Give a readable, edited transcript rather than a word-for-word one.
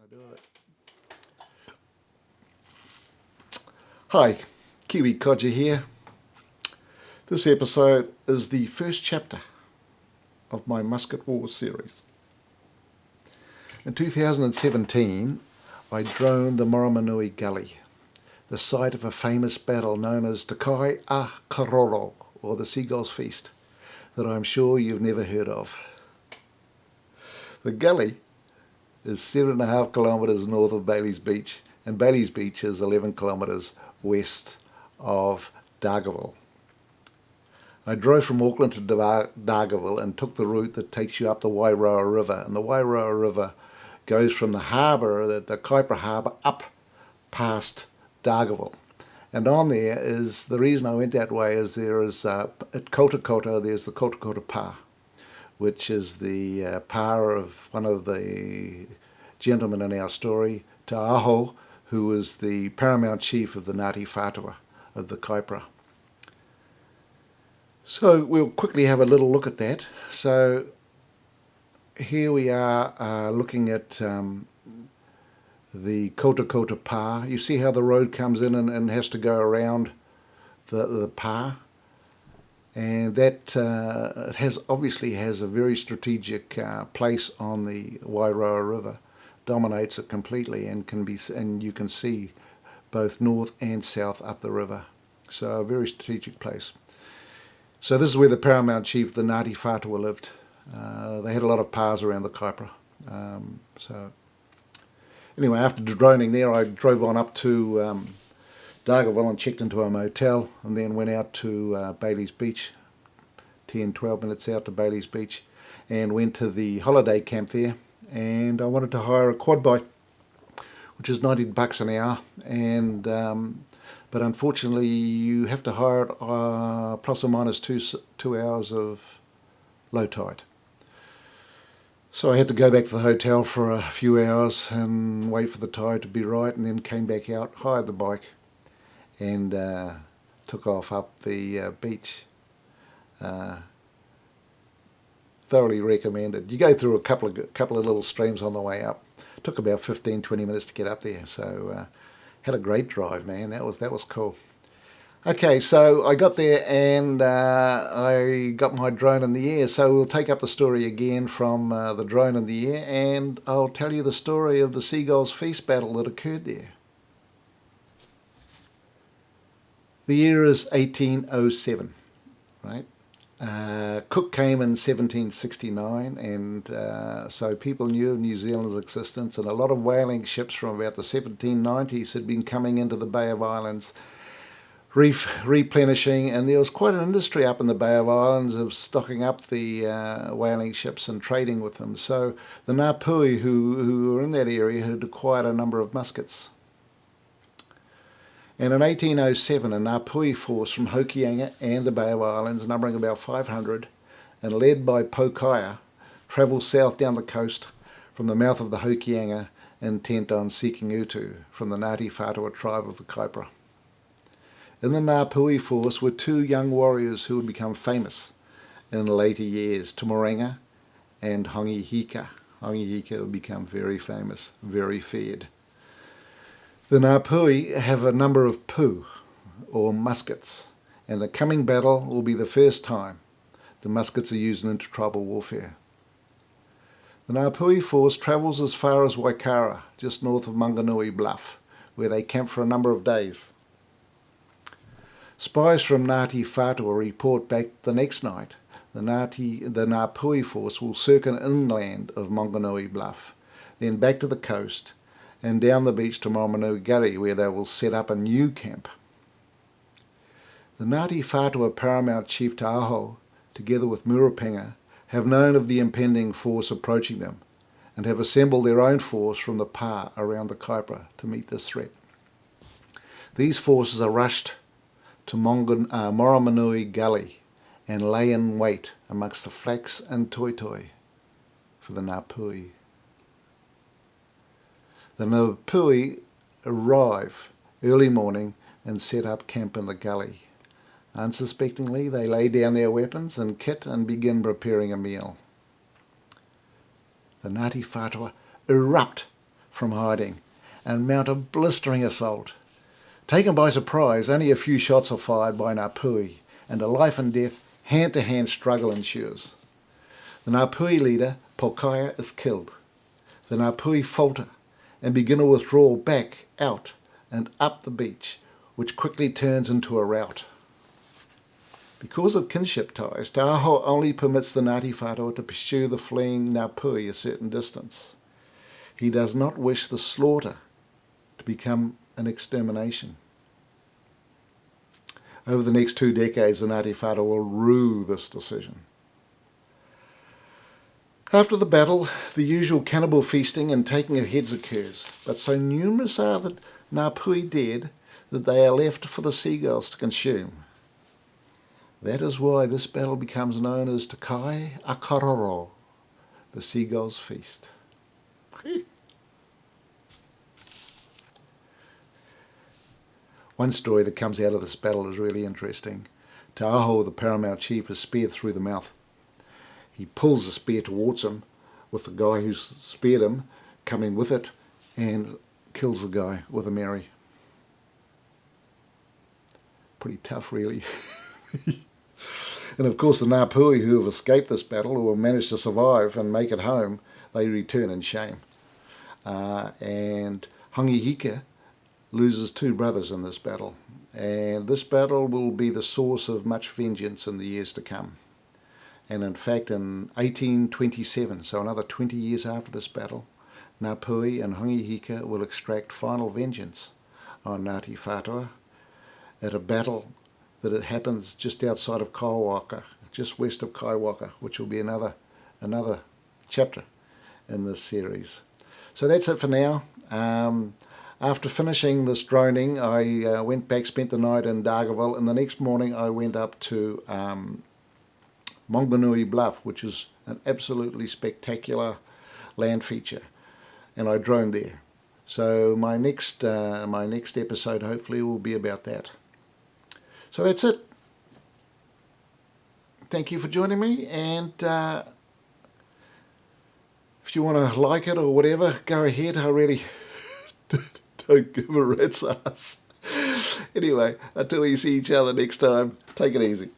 I do it. Hi, Kiwi Codger here. This episode is the first chapter of my Musket Wars series. In 2017, I droned the Moremonui Gully, the site of a famous battle known as Te Kai a Karoro, or the Seagull's Feast, that I'm sure you've never heard of. The gully is 7.5 kilometres north of Bailey's Beach, and Bailey's Beach is 11 kilometres west of Dagger. I drove from Auckland to Dagger and took the route that takes you up the Wairoa River, and the Wairoa River goes from the harbour, the Kaipara harbour, up past Dagger. And on there is, the reason I went that way is there is, at Kota, there's the Kota Pa, which is the pa of one of the gentlemen in our story, Te Aho, who was the paramount chief of the Ngāti Whātua of the Kaipara. So we'll quickly have a little look at that. So here we are looking at the Kota Pa. You see how the road comes in and has to go around the pa? And that it obviously has a very strategic place on the Wairoa River, dominates it completely, and you can see both north and south up the river. So a very strategic place. So this is where the paramount chief of the Ngāti Whātua lived. They had a lot of pas around the Kaipara. So anyway, after droning there, I drove on up to Dargaville and checked into a motel, and then went out to Bailey's Beach, 12 minutes out to Bailey's Beach, and went to the holiday camp there. And I wanted to hire a quad bike, which is $90 an hour, and but unfortunately you have to hire it plus or minus two hours of low tide. So I had to go back to the hotel for a few hours and wait for the tide to be right, and then came back out, hired the bike, and took off up the beach. Thoroughly recommended. You go through a couple of little streams on the way up. Took about 15-20 minutes to get up there. So had a great drive, man. That was cool. Okay, so I got there and I got my drone in the air. So we'll take up the story again from the drone in the air, and I'll tell you the story of the Seagull's Feast battle that occurred there. The year is 1807, right? Cook came in 1769, and so people knew of New Zealand's existence, and a lot of whaling ships from about the 1790s had been coming into the Bay of Islands, replenishing, and there was quite an industry up in the Bay of Islands of stocking up the whaling ships and trading with them. So the Ngāpuhi who were in that area had acquired a number of muskets. And in 1807, a Ngāpuhi force from Hokianga and the Bay of Islands, numbering about 500, and led by Pokaia, travelled south down the coast from the mouth of the Hokianga, intent on seeking utu from the Ngāti Whātua tribe of the Kaipara. In the Ngāpuhi force were two young warriors who would become famous in later years, Tumaranga and Hongihika. Hongihika would become very famous, very feared. The Ngāpuhi have a number of pu, or muskets, and the coming battle will be the first time the muskets are used in intertribal warfare. The Ngāpuhi force travels as far as Waikara, just north of Manganui Bluff, where they camp for a number of days. Spies from Ngāti Whātua report back the next night. The Ngāpuhi force will circle inland of Manganui Bluff, then back to the coast, and down the beach to Moremonui Gully, where they will set up a new camp. The Ngāti Whātua paramount chief Te Aho, together with Murupenga, have known of the impending force approaching them, and have assembled their own force from the pa around the Kaipara to meet this threat. These forces are rushed to Moremonui Gully and lay in wait amongst the flax and toitoi for the Ngāpuhi. The Ngāpuhi arrive early morning and set up camp in the gully. Unsuspectingly, they lay down their weapons and kit and begin preparing a meal. The Ngāti Whātua erupt from hiding and mount a blistering assault. Taken by surprise, only a few shots are fired by Ngāpuhi, and a life and death, hand-to-hand struggle ensues. The Ngāpuhi leader, Pokaia, is killed. The Ngāpuhi falter and begin a withdrawal back, out and up the beach, which quickly turns into a rout. Because of kinship ties, Te Aho only permits the Ngāti Whātua to pursue the fleeing Ngāpuhi a certain distance. He does not wish the slaughter to become an extermination. Over the next 2 decades, the Ngāti Whātua will rue this decision. After the battle, the usual cannibal feasting and taking of heads occurs, but so numerous are the Ngāpuhi dead that they are left for the seagulls to consume. That is why this battle becomes known as Te Kai Akaroro, the seagulls' feast. One story that comes out of this battle is really interesting. Te Aho, the paramount chief, is speared through the mouth. He pulls the spear towards him, with the guy who's speared him coming with it, and kills the guy with a Mary. Pretty tough, really. And of course the Ngāpuhi who have escaped this battle, who have managed to survive and make it home, they return in shame. And Hangihika loses 2 brothers in this battle, and this battle will be the source of much vengeance in the years to come. And in fact, in 1827, so another 20 years after this battle, Ngāpuhi and Hangihika will extract final vengeance on Ngāti Whātua at a battle that it happens just outside of Kaiwaka, just west of Kaiwaka, which will be another chapter in this series. So that's it for now. After finishing this droning, I went back, spent the night in Daggerville, and the next morning I went up to Moremonui Bluff, which is an absolutely spectacular land feature, and I droned there. So my next episode hopefully will be about that. So that's it. Thank you for joining me, and if you want to like it or whatever, go ahead. I really don't give a rat's ass. Anyway, until we see each other next time, take it easy.